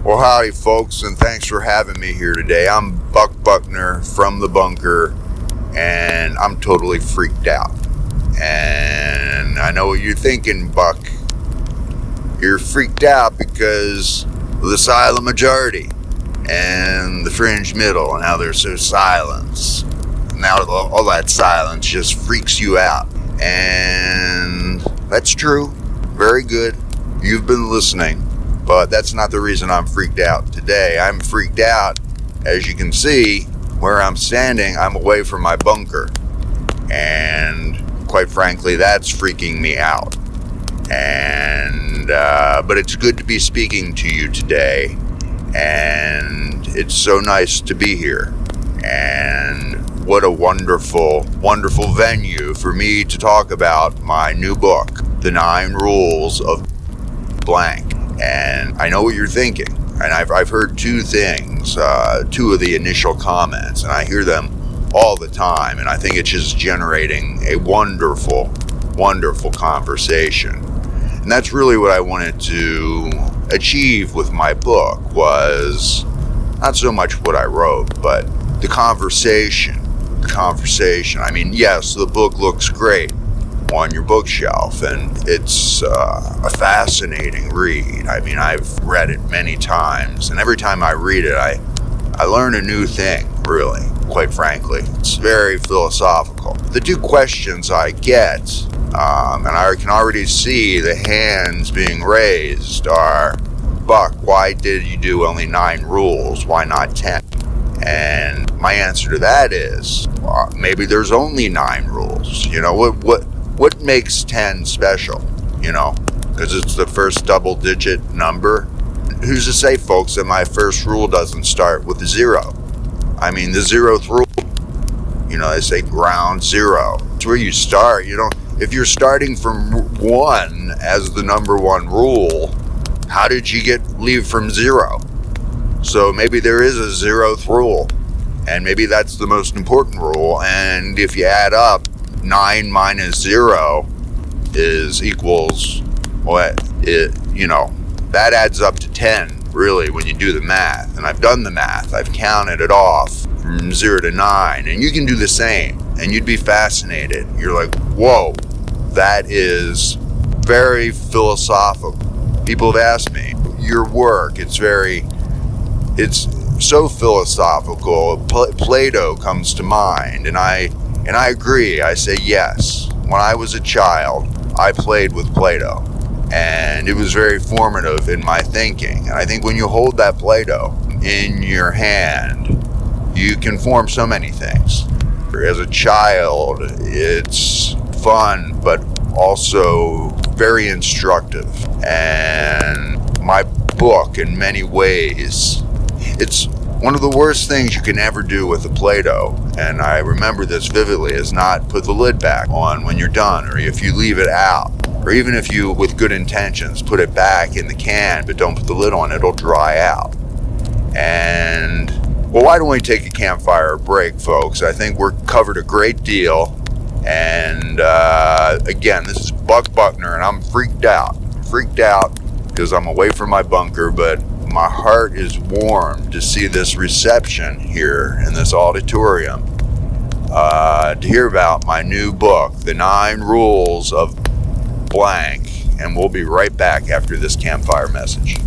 Well, howdy folks, and thanks for having me here today. I'm Buck Buckner from the bunker, and I'm totally freaked out. And I know what you're thinking, Buck. You're freaked out because of the silent majority and the fringe middle and how they're so silent. Now all that silence just freaks you out. And that's true. Very good. You've been listening. But that's not the reason I'm freaked out today. I'm freaked out, as you can see, where I'm standing, I'm away from my bunker. And quite frankly, that's freaking me out. And, but it's good to be speaking to you today. And it's so nice to be here. And what a wonderful, wonderful venue for me to talk about my new book, The 9 Rules of Blank. And I know what you're thinking, and I've heard two things, two of the initial comments, and I hear them all the time, and I think it's just generating a wonderful, wonderful conversation. And that's really what I wanted to achieve with my book, was not so much what I wrote, but the conversation. The conversation. I mean, yes, the book looks great on your bookshelf, and it's a fascinating read. I mean, I've read it many times, and every time I read it, I learn a new thing, really, quite frankly. It's very philosophical. The two questions I get, and I can already see the hands being raised, are, Buck, why did you do only 9 rules? Why not 10? And my answer to that is, maybe there's only 9 rules. You know, what makes 10 special, you know, because it's the first double-digit number? Who's to say, folks, that my first rule doesn't start with 0? I mean, the Zeroth Rule, you know, they say ground zero. It's where you start. You don't, if you're starting from 1 as the number 1 rule, how did you leave from 0? So maybe there is a Zeroth Rule, and maybe that's the most important rule, and if you add up, 9 minus 0 equals what? You know, that adds up to 10, really, when you do the math. And I've done the math. I've counted it off from 0 to 9. And you can do the same. And you'd be fascinated. You're like, whoa, that is very philosophical. People have asked me, your work, it's so philosophical. Plato comes to mind. And I agree. I say yes. When I was a child, I played with Plato, and it was very formative in my thinking. And I think when you hold that Plato in your hand, you can form so many things. As a child, it's fun, but also very instructive. And my book, in many ways, it's one of the worst things you can ever do with a Play-Doh, and I remember this vividly, is not put the lid back on when you're done, or if you leave it out, or even if you, with good intentions, put it back in the can but don't put the lid on, it'll dry out. And, well, why don't we take a campfire break, folks? I think we're covered a great deal, and again, this is Buck Buckner, and I'm freaked out because I'm away from my bunker, but my heart is warm to see this reception here in this auditorium, to hear about my new book, The 9 Rules of Blank, and we'll be right back after this campfire message.